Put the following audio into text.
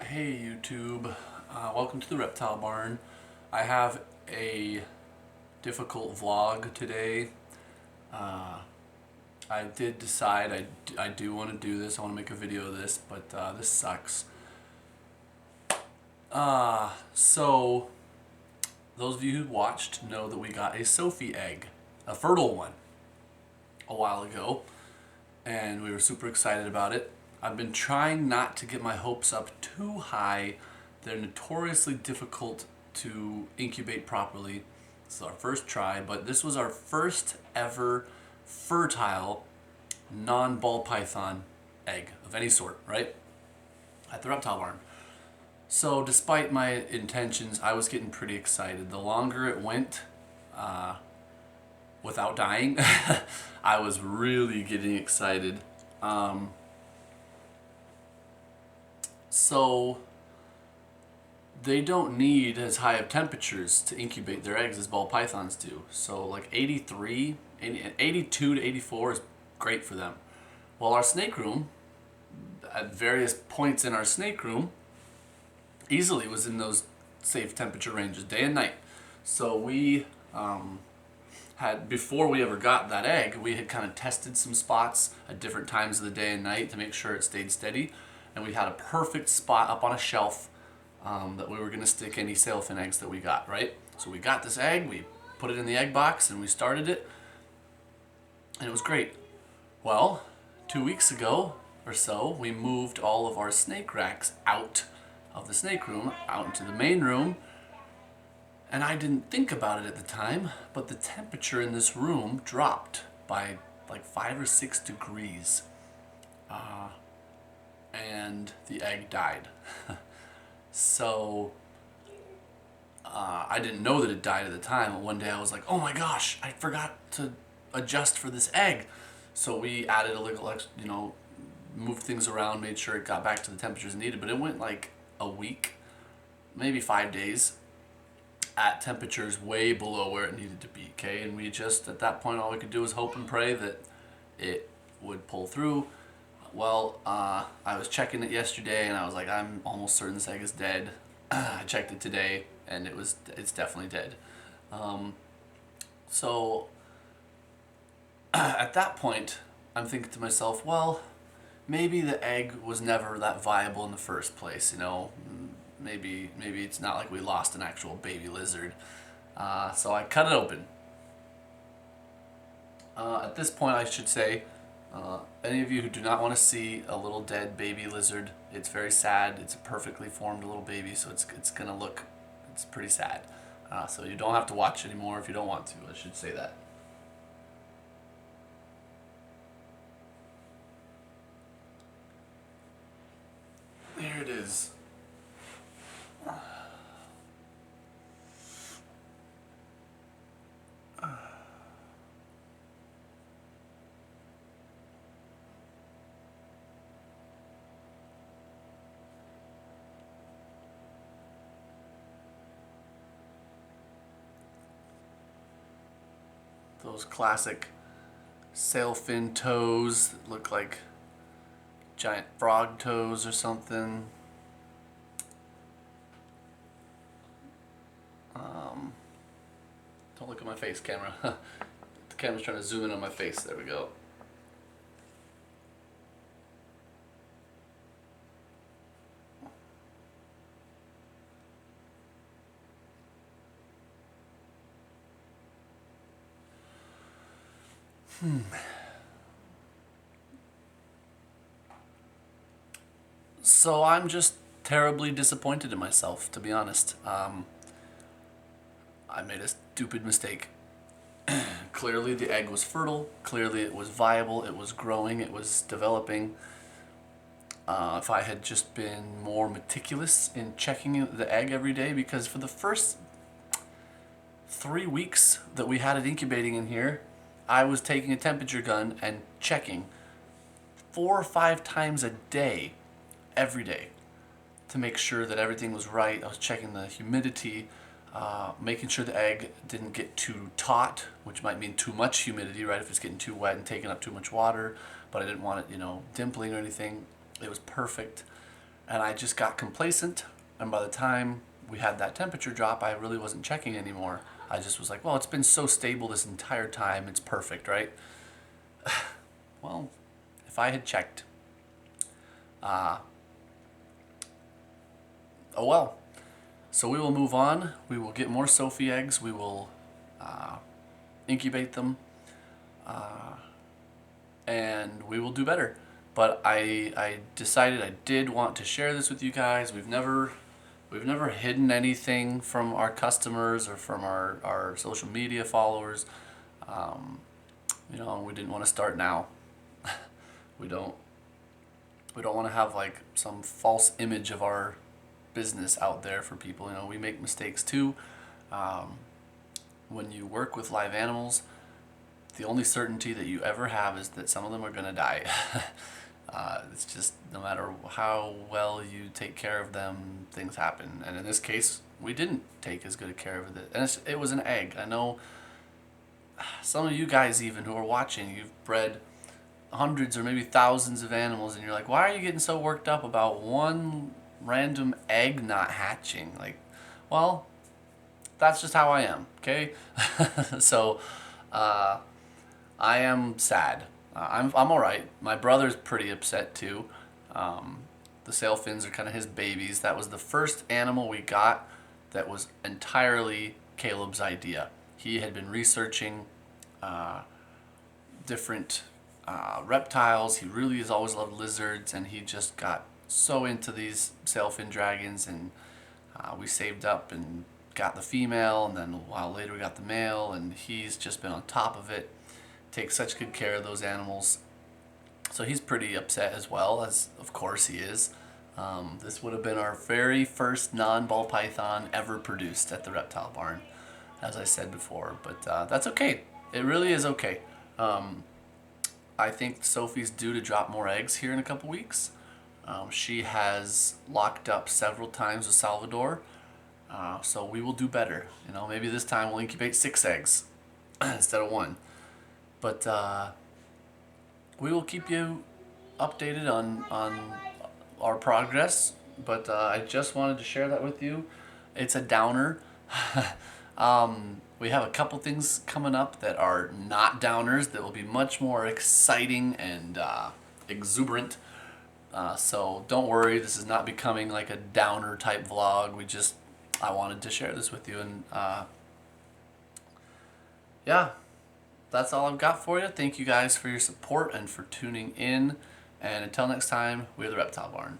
Hey YouTube, welcome to the Reptile Barn. I have a difficult vlog today. I did decide I do want to do this. I want to make a video of this, but this sucks. So those of you who watched know that we got a Sophie egg, a fertile one, a while ago, and we were super excited about it. I've been trying not to get my hopes up too high. They're notoriously difficult to incubate properly. This is our first try, but this was our first ever fertile non-ball python egg of any sort, right? At the Reptile Barn. So despite my intentions, I was getting pretty excited. The longer it went, without dying, I was really getting excited. So they don't need as high of temperatures to incubate their eggs as ball pythons do. So like 82 to 84 is great for them. Well, our snake room, at various points in our snake room, easily was in those safe temperature ranges, day and night. So we had, before we ever got that egg, we had kind of tested some spots at different times of the day and night to make sure it stayed steady. And we had a perfect spot up on a shelf that we were going to stick any sailfin eggs that we got, right? So we got this egg, we put it in the egg box, and we started it, and it was great. Well, 2 weeks ago or so, we moved all of our snake racks out of the snake room, out into the main room, and I didn't think about it at the time, but the temperature in this room dropped by like 5 or 6 degrees. And the egg died. So I didn't know that it died at the time. But one day I was like, oh my gosh, I forgot to adjust for this egg. So we added a little extra, moved things around, made sure it got back to the temperatures needed. But it went like a week, maybe 5 days, at temperatures way below where it needed to be. Okay, and we just, at that point, all we could do was hope and pray that it would pull through. Well, I was checking it yesterday, and I was like, I'm almost certain this egg is dead. I checked it today, and it's definitely dead. So at that point, I'm thinking to myself, well, maybe the egg was never that viable in the first place. Maybe it's not like we lost an actual baby lizard. So I cut it open. At this point, I should say, any of you who do not want to see a little dead baby lizard, it's very sad. It's a perfectly formed little baby, so it's gonna look, it's pretty sad. So you don't have to watch anymore if you don't want to. I should say that. There it is. Those classic sailfin toes that look like giant frog toes or something. Don't look at my face, camera. The camera's trying to zoom in on my face. There we go. So I'm just terribly disappointed in myself, to be honest. I made a stupid mistake. Clearly the egg was fertile, clearly it was viable, it was growing, it was developing. If I had just been more meticulous in checking the egg every day, because for the first 3 weeks that we had it incubating in here, I was taking a temperature gun and checking 4 or 5 times a day, every day, to make sure that everything was right. I was checking the humidity, making sure the egg didn't get too taut, which might mean too much humidity, right? If it's getting too wet and taking up too much water, but I didn't want it, dimpling or anything. It was perfect. And I just got complacent, and by the time we had that temperature drop, I really wasn't checking anymore. I just was like, well, it's been so stable this entire time, it's perfect, right? Well, if I had checked, oh well. So we will move on. We will get more Sophie eggs. We will incubate them, and we will do better. But I decided I did want to share this with you guys. We've never hidden anything from our customers or from our social media followers. We didn't want to start now. we don't we don't want to have like some false image of our business out there for people. We make mistakes too. When you work with live animals, the only certainty that you ever have is that some of them are going to die. It's just no matter how well you take care of them, things happen. And in this case, we didn't take as good a care of it. And it was an egg. I know some of you guys even who are watching, you've bred hundreds or maybe thousands of animals, and you're like, why are you getting so worked up about one random egg not hatching? Like, well, that's just how I am, okay? So, I am sad. I'm all right. My brother's pretty upset too. The sailfins are kind of his babies. That was the first animal we got that was entirely Caleb's idea. He had been researching different reptiles. He really has always loved lizards, and he just got so into these sailfin dragons, and we saved up and got the female, and then a while later we got the male, and he's just been on top of it. Takes such good care of those animals. So he's pretty upset as well, as of course he is. This would have been our very first non-ball python ever produced at the reptile barn, as I said before, but that's okay. It really is okay. I think Sophie's due to drop more eggs here in a couple weeks. She has locked up several times with Salvador, so we will do better. Maybe this time we'll incubate 6 eggs instead of 1. But we will keep you updated on our progress. But I just wanted to share that with you. It's a downer. We have a couple things coming up that are not downers that will be much more exciting and exuberant. So don't worry, this is not becoming like a downer type vlog. I wanted to share this with you, and yeah, that's all I've got for you. Thank you guys for your support and for tuning in. And until next time, we're the Reptile Barn.